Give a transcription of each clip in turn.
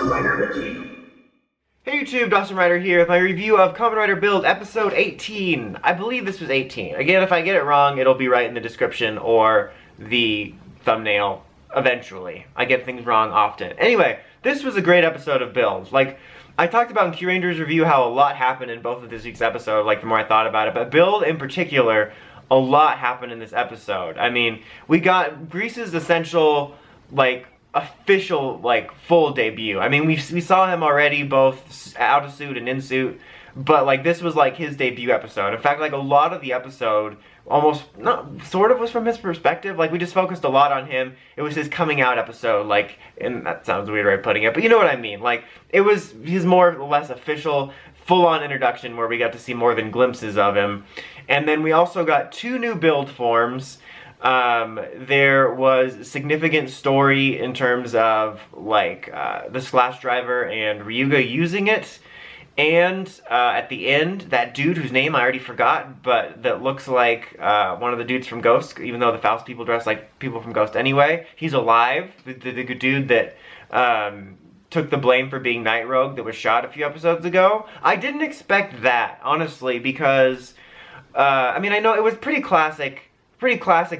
Kamen Rider Wiki. Hey YouTube, Dawson Rider here with my review of Kamen Rider Build episode 18. I believe this was 18. Again, if I get it wrong, it'll be right in the description or the thumbnail eventually. I get things wrong often. Anyway, this was a great episode of Build. Like, I talked about in Q-Ranger's review how a lot happened in both of this week's episode, like the more I thought about it, but Build in particular, a lot happened in this episode. I mean, we got Grease's essential, like, official, like, full debut. I mean, we saw him already both out of suit and in suit, but, like, this was, like, his debut episode. In fact, like, a lot of the episode almost, sort of was from his perspective. Like, we just focused a lot on him. It was his coming out episode, like, and that sounds weird way of putting it, but you know what I mean. Like, it was his more or less official, full-on introduction where we got to see more than glimpses of him. And then we also got 2 new build forms. There was significant story in terms of, like, the Slash Driver and Ryuga using it. And, at the end, that dude whose name I already forgot, but that looks like, one of the dudes from Ghost, even though the Faust people dress like people from Ghost anyway. He's alive. The dude that, took the blame for being Night Rogue that was shot a few episodes ago. I didn't expect that, honestly, because, I mean, I know it was pretty classic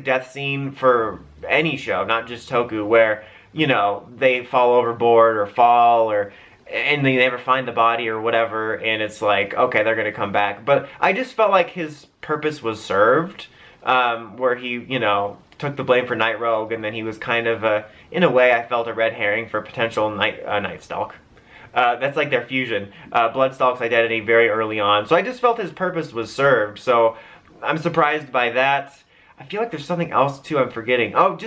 death scene for any show, not just Toku, where, you know, they fall overboard or fall and they never find the body or whatever, and it's like, okay, they're gonna come back. But I just felt like his purpose was served, where he, you know, took the blame for Night Rogue, and then he was kind of, in a way, I felt a red herring for potential Nightstalk. That's like their fusion. Bloodstalk's identity very early on. So I just felt his purpose was served, so I'm surprised by that. I feel like there's something else, too, I'm forgetting. Oh,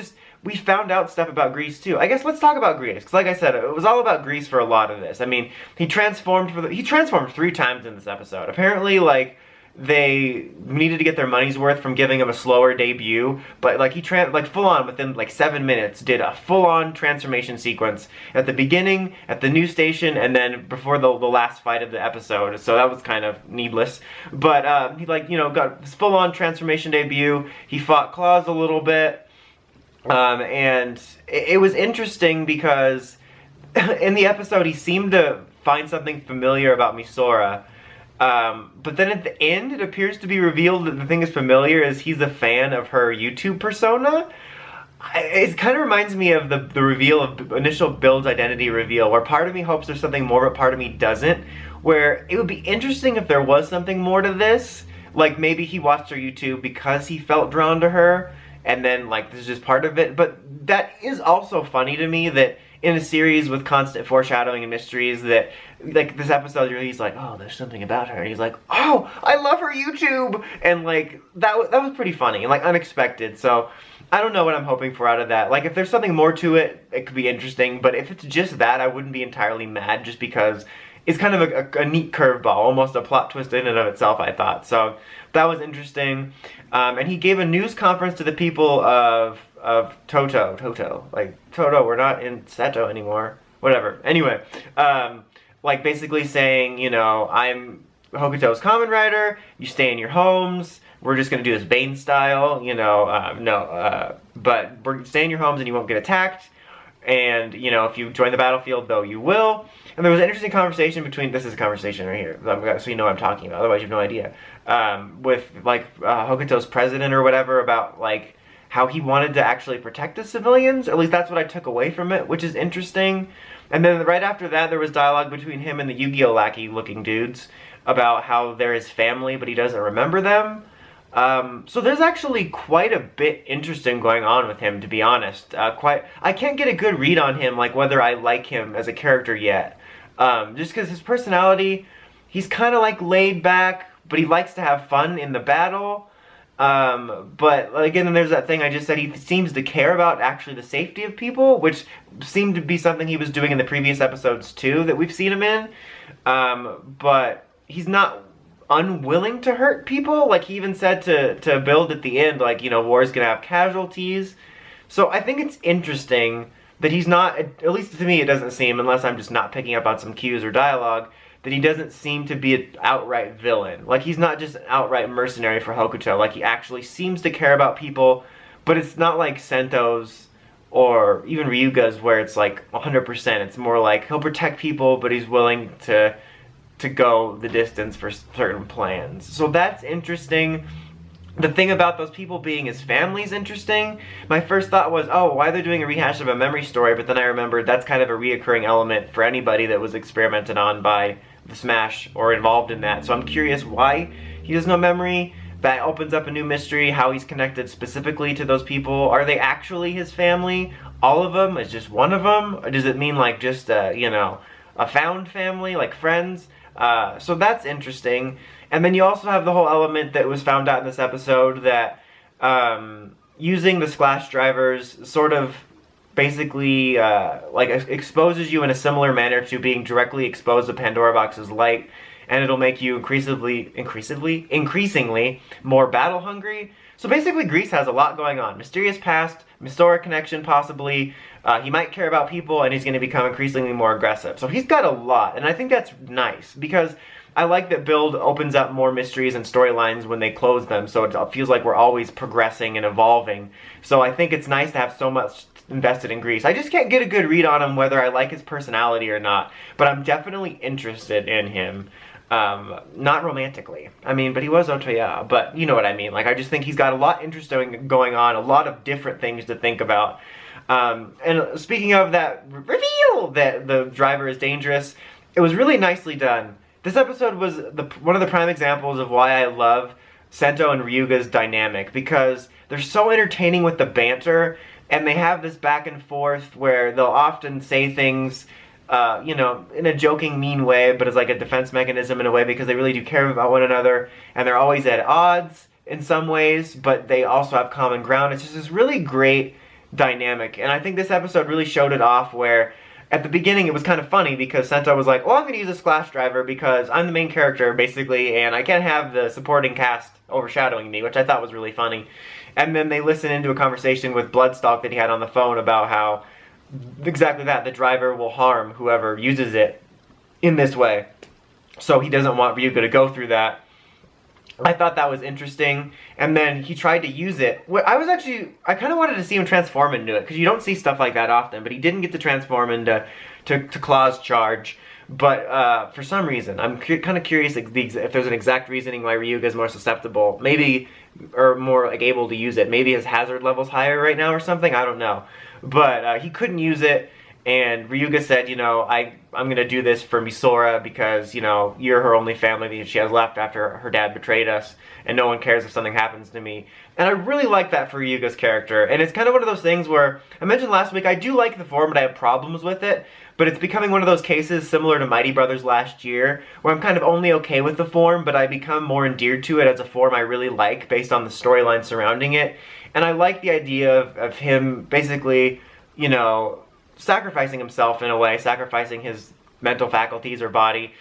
we found out stuff about Grease, too. I guess let's talk about Grease, because like I said, it was all about Grease for a lot of this. I mean, he transformed 3 times in this episode. Apparently, like, they needed to get their money's worth from giving him a slower debut, but, like, he full-on, within, like, 7 minutes, did a full-on transformation sequence at the beginning, at the news station, and then before the last fight of the episode, so that was kind of needless. But, he, like, you know, got his full-on transformation debut. He fought Claws a little bit, and it was interesting because in the episode, he seemed to find something familiar about Misora. But then at the end, it appears to be revealed that the thing is familiar is he's a fan of her YouTube persona. It kind of reminds me of the reveal of initial Build's identity reveal, where part of me hopes there's something more, but part of me doesn't. Where it would be interesting if there was something more to this. Like, maybe he watched her YouTube because he felt drawn to her, and then, like, this is just part of it. But that is also funny to me that in a series with constant foreshadowing and mysteries that, like, this episode, he's like, oh, there's something about her, and he's like, oh, I love her YouTube, and, like, that was pretty funny, and, like, unexpected, so I don't know what I'm hoping for out of that. Like, if there's something more to it, it could be interesting, but if it's just that, I wouldn't be entirely mad, just because it's kind of a neat curveball, almost a plot twist in and of itself, I thought, so that was interesting. And he gave a news conference to the people of Toto, like, Toto, we're not in Seto anymore, whatever, anyway, like, basically saying, you know, I'm Hokuto's Kamen Rider, you stay in your homes, we're just gonna do this Bane style, you know, but we're stay in your homes and you won't get attacked, and, you know, if you join the battlefield, though, you will. And there was an interesting conversation between, this is a conversation right here, so you know what I'm talking about, otherwise you have no idea, with, like, Hokuto's president or whatever about, like, how he wanted to actually protect the civilians. At least that's what I took away from it, which is interesting. And then right after that, there was dialogue between him and the Yu-Gi-Oh! Lackey-looking dudes about how they're his family, but he doesn't remember them. So there's actually quite a bit interesting going on with him, to be honest. I can't get a good read on him, like, whether I like him as a character yet. Just because his personality, he's kind of, like, laid back, but he likes to have fun in the battle. But again, there's that thing I just said, he seems to care about actually the safety of people, which seemed to be something he was doing in the previous episodes too, that we've seen him in. But he's not unwilling to hurt people. Like, he even said to Build at the end, like, you know, war's gonna have casualties. So I think it's interesting that he's not, at least to me it doesn't seem, unless I'm just not picking up on some cues or dialogue, that he doesn't seem to be an outright villain. Like, he's not just an outright mercenary for Hokuto. Like, he actually seems to care about people, but it's not like Sento's or even Ryuga's, where it's like 100%. It's more like he'll protect people, but he's willing to go the distance for certain plans. So that's interesting. The thing about those people being his family is interesting. My first thought was, oh, why they're doing a rehash of a memory story, but then I remembered that's kind of a reoccurring element for anybody that was experimented on by the Smash or involved in that. So I'm curious why he has no memory. That opens up a new mystery, how he's connected specifically to those people. Are they actually his family? All of them? Is just one of them? Or does it mean like just, you know, a found family, like friends? So that's interesting. And then you also have the whole element that was found out in this episode that using the Splash drivers sort of basically like exposes you in a similar manner to being directly exposed to Pandora Box's light, and it'll make you increasingly more battle hungry. So basically Grease has a lot going on. Mysterious past, historic connection possibly, he might care about people, and he's going to become increasingly more aggressive. So he's got a lot, and I think that's nice, because I like that Build opens up more mysteries and storylines when they close them, so it feels like we're always progressing and evolving. So I think it's nice to have so much invested in Grease. I just can't get a good read on him whether I like his personality or not, but I'm definitely interested in him. Not romantically. I mean, but he was Otoya, but you know what I mean. Like, I just think he's got a lot interesting going on, a lot of different things to think about. And speaking of that reveal that the driver is dangerous, it was really nicely done. This episode was one of the prime examples of why I love Sento and Ryuga's dynamic, because they're so entertaining with the banter, and they have this back and forth where they'll often say things, you know, in a joking, mean way, but as like a defense mechanism in a way, because they really do care about one another, and they're always at odds in some ways, but they also have common ground. It's just this really great dynamic, and I think this episode really showed it off, where at the beginning it was kind of funny because Sento was like, well, I'm going to use a Splash driver because I'm the main character, basically, and I can't have the supporting cast overshadowing me, which I thought was really funny. And then they listen into a conversation with Bloodstalk that he had on the phone about how exactly that, the driver will harm whoever uses it in this way. So he doesn't want Ryuga to go through that. I thought that was interesting, and then he tried to use it. I kind of wanted to see him transform into it, because you don't see stuff like that often, but he didn't get to transform into Claw's charge. But for some reason, I'm kind of curious if there's an exact reasoning why Ryuga is more susceptible, maybe, or more like able to use it. Maybe his hazard level's higher right now or something, I don't know. But he couldn't use it, and Ryuga said, you know, I'm going to do this for Misora because, you know, you're her only family that she has left after her dad betrayed us, and no one cares if something happens to me. And I really like that for Ryuga's character, and it's kind of one of those things where, I mentioned last week, I do like the form, but I have problems with it, but it's becoming one of those cases similar to Mighty Brothers last year, where I'm kind of only okay with the form, but I become more endeared to it as a form I really like based on the storyline surrounding it. And I like the idea of him basically, you know, sacrificing himself in a way, sacrificing his mental faculties or body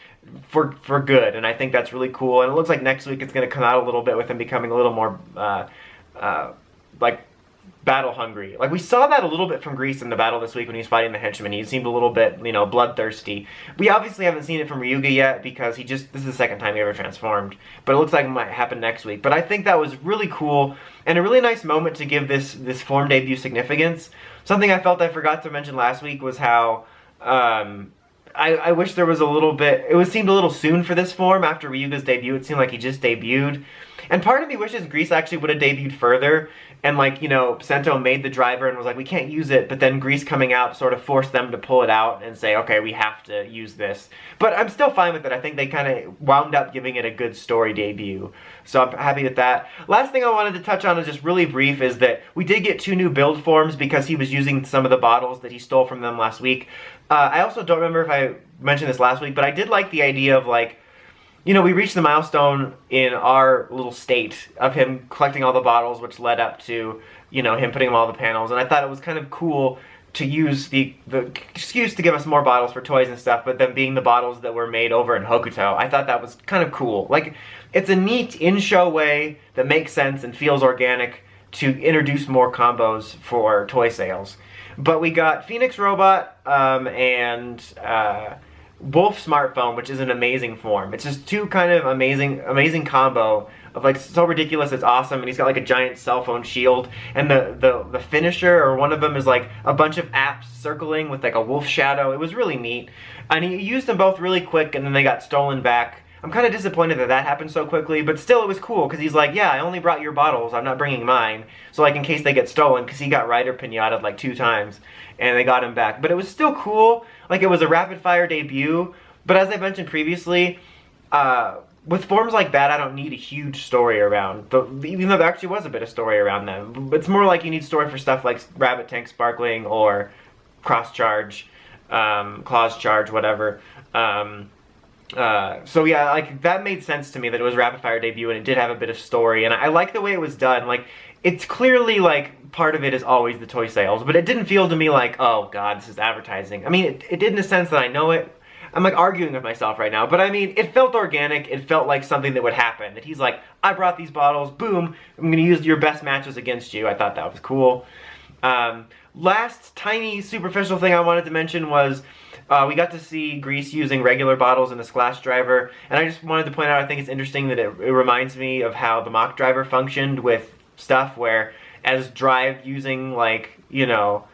for good, and I think that's really cool. And it looks like next week it's going to come out a little bit with him becoming a little more like battle hungry. Like we saw that a little bit from Grease in the battle this week when he was fighting the henchman. He seemed a little bit, you know, bloodthirsty. We obviously haven't seen it from Ryuga yet because this is the second time he ever transformed, but it looks like it might happen next week. But I think that was really cool and a really nice moment to give this form debut significance. Something I felt I forgot to mention last week was how I wish there was a little bit, seemed a little soon for this form after Ryuga's debut. It seemed like he just debuted. And part of me wishes Grease actually would have debuted further, and like, you know, Sento made the driver and was like, we can't use it, but then Grease coming out sort of forced them to pull it out and say, okay, we have to use this. But I'm still fine with it. I think they kind of wound up giving it a good story debut. So I'm happy with that. Last thing I wanted to touch on is just really brief is that we did get 2 new build forms because he was using some of the bottles that he stole from them last week. I also don't remember if I mentioned this last week, but I did like the idea of like, you know, we reached the milestone in our little state of him collecting all the bottles, which led up to, you know, him putting them all the panels, and I thought it was kind of cool to use the excuse to give us more bottles for toys and stuff, but them being the bottles that were made over in Hokuto. I thought that was kind of cool. Like, it's a neat in-show way that makes sense and feels organic to introduce more combos for toy sales. But we got Phoenix Robot and Wolf smartphone, which is an amazing form. It's just two kind of amazing combo of like so ridiculous it's awesome, and he's got like a giant cell phone shield, and the finisher or one of them is like a bunch of apps circling with like a wolf shadow. It was really neat, and he used them both really quick, and then they got stolen back. I'm kind of disappointed that that happened so quickly, but still it was cool because he's like, yeah, I only brought your bottles, I'm not bringing mine, so like in case they get stolen, because he got Rider pinataed like 2 times and they got him back. But it was still cool, like it was a rapid fire debut, but as I mentioned previously, with forms like that, I don't need a huge story around, even though there actually was a bit of story around them. It's more like you need story for stuff like Rabbit Tank Sparkling or Cross Charge, Claws Charge, whatever. So yeah, like that made sense to me that it was rapid fire debut and it did have a bit of story, and I like the way it was done. Like, it's clearly like part of it is always the toy sales, but it didn't feel to me like, oh god, this is advertising. I mean, it did in a sense that I know it. I'm like arguing with myself right now, but I mean, it felt organic. It felt like something that would happen. That he's like, I brought these bottles, boom, I'm gonna use your best matches against you. I thought that was cool. Last tiny superficial thing I wanted to mention was we got to see Grease using regular bottles in the Splash Driver, and I just wanted to point out, I think it's interesting that it reminds me of how the Mock Driver functioned with stuff where as Drive using, like, you know,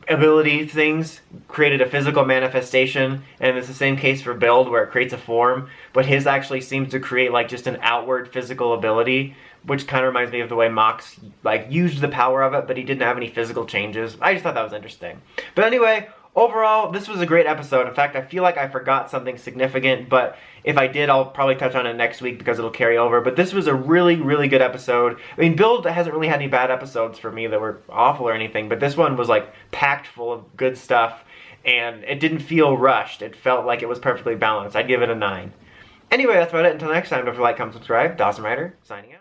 ability things created a physical manifestation, and it's the same case for Build where it creates a form, but his actually seems to create like just an outward physical ability, which kind of reminds me of the way Mox like used the power of it, but he didn't have any physical changes. I just thought that was interesting. But anyway, overall, this was a great episode. In fact, I feel like I forgot something significant, but if I did, I'll probably touch on it next week because it'll carry over. But this was a really, really good episode. I mean, Build hasn't really had any bad episodes for me that were awful or anything, but this one was like packed full of good stuff, and it didn't feel rushed. It felt like it was perfectly balanced. I'd give it a 9. Anyway, that's about it. Until next time, don't forget to like, comment, subscribe. Dawson Rider, signing out.